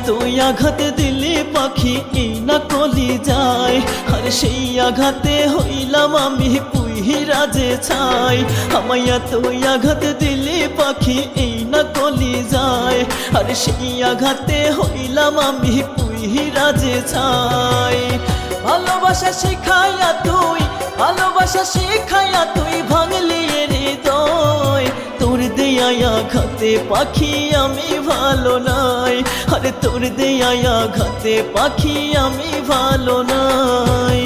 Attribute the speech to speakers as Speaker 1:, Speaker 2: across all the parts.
Speaker 1: তুই আঘাত দিলি পাখি এই না কলি যায়, আর সেই আঘাতে হইলাম আমি পুইরা যে ছাই। আমায়া তুই আঘাত দিলি পাখি এই না কলি যায়, আর সেই আঘাতে হইলাম আমি পুইরা যে ছাই। ভালোবাসা শিখাইয়া তুই, ভালোবাসা শিখাইয়া তুই ভাঙলি হৃদয়। তোর দেয়ায় আঘাতে পাখি আমি ভালো নাই, আরে তোর দেয়ায় আঘাতে পাখি আমি ভালো নাই।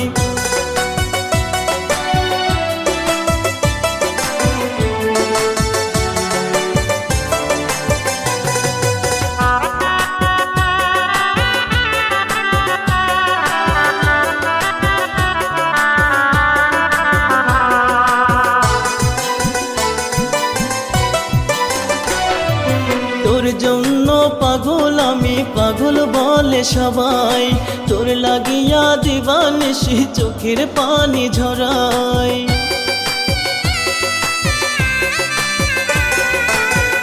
Speaker 1: তোর জন্য পাগল আমি, পাগল বলে সবাই, তোর লাগিয়া দিবানিশি চোখের পানি ঝরাই।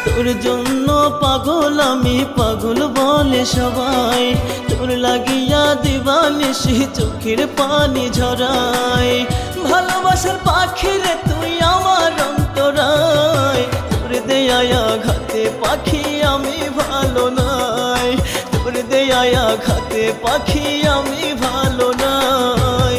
Speaker 1: তোর জন্য পাগল আমি, পাগল বলে সবাই, তোর লাগিয়া দিবানিশি চোখের পানি ঝরাই। ভালোবাসার পাখি রে তুই আমার অন্তরায়, তোর দেয়ায় আঘাতে পাখি আমি ভালো নাই, তোর দেয়ায় আঘাতে পাখি আমি ভালো নাই।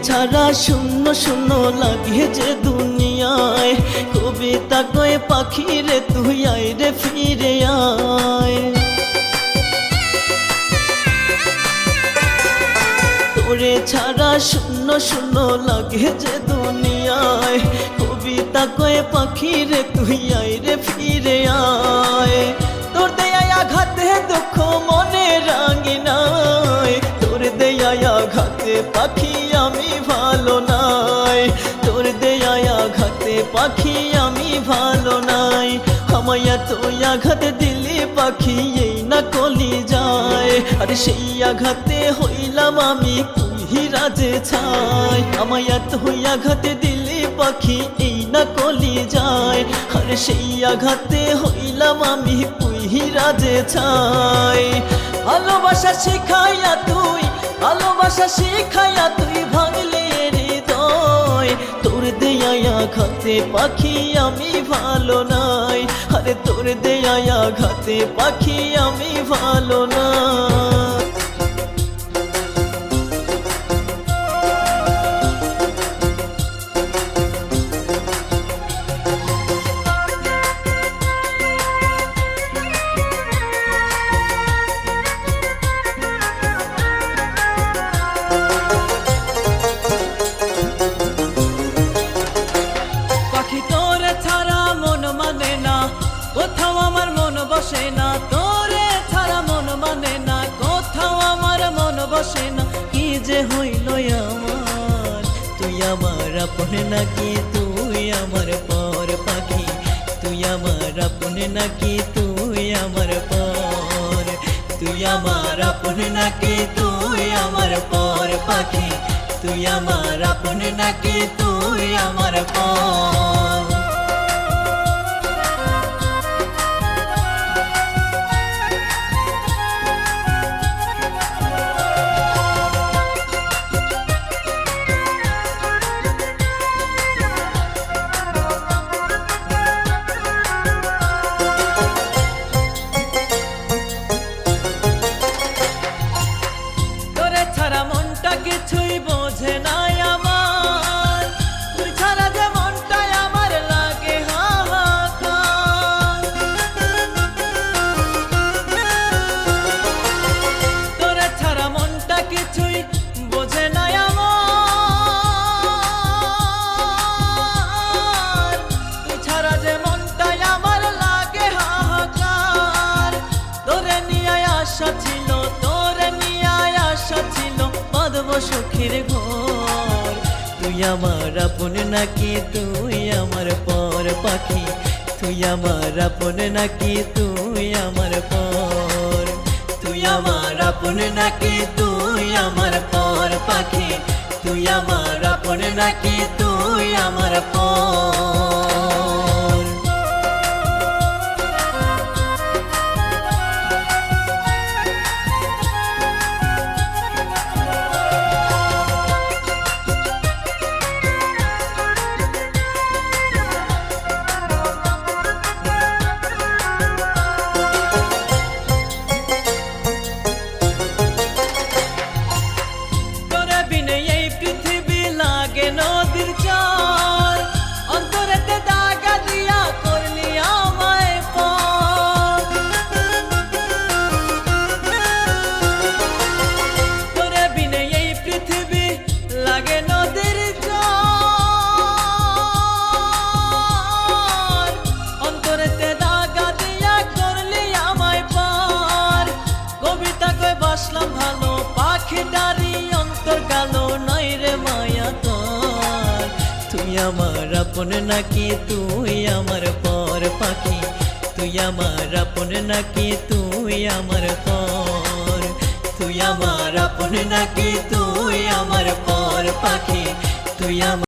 Speaker 1: ছাড়া শূন্য শূন্য লাগে যে দুনিয়ায়, কবিতা কয়ে পাখি রে তুই আয় রে ফিরে আয়। তোরে ছাড়া শূন্য শূন্য লাগে যে দুনিয়ায়, কবিতা কয়ে পাখি রে তুই আয় রে ফিরে আয়। তোর দেয়ায় আঘাতে দুঃখ মনে রাঙি নাই, তোর দেয়ায় আঘাতে পাখি আমি ভালো নাই, তোর দেয়ায় আঘাতে পাখি আমি ভালো নাই। আমায়া তুই আঘাত দিলি পাখি এই না কলি যায়, আর সেই আঘাতে হইলাম আমি পুইরা যে ছাই। আমায়া তুই আঘাত দিলি পাখি এই না কলি যায়, আর সেই আঘাতে হইলাম আমি পুইরা যে ছাই। ভালোবাসা শিখাইয়া তুই, ভালোবাসা শিখাইয়া তুই ভাঙলি হৃদয়। তোর দেয়ায় আঘাতে পাখি আমি ভালো নাই, আরে তোর দেয়ায় আঘাতে পাখি আমি ভালো নাই। কোথাও আমার মন বসে না, তোরে ছাড়া মন মানে না, কোথাও আমার মন বসে না। কি যে হইল আমার, তুই আমার আপন নাকি তুই আমার পর পাখি, তুই আমার আপন নাকি তুই আমার পর, তুই আমার আপন নাকি তুই আমার পর পাখি, তুই আমার আপন নাকি তুই আমার পর। কিছুই বোঝে নাই আমার, তুই ছাড়া যে মনটাই আমার লাগে হাহাকার। তোরে ছাড়া মনটা কিছুই বোঝে নাই আমার, তুই ছাড়া যে মনটাই আমার লাগে হাহাকার। তোরে নিয়ে আশা ছিল, তোরে নিয়ে আশা ছিল বাঁধব সুখের ঘর, তুই আমার আপন নাকি তুই আমার পর পাখি, তুই আমার আপন নাকি তুই আমার পর, তুই আমার আপন নাকি তুই আমার পর পাখি, তুই আমার আপন নাকি তুই আমার পর। নদীর চর অন্তরেতে দাগা দিয়া করলি আমায় পর, তোরে বিনে এই পৃথিবী লাগে নদীর চর, অন্তরেতে দাগা দিয়া করলি আমায় পর। কবিতা কই বাসলাম ভালো পাখিটারি অন্তর কালো নাই রে মায়া তোর, তুই আমার আপন নাকি তুই আমার পর পাখি, তুই আমার আপন নাকি তুই আমার পর, তুই আমার আপন নাকি তুই আমার পর পাখি, তুই আমার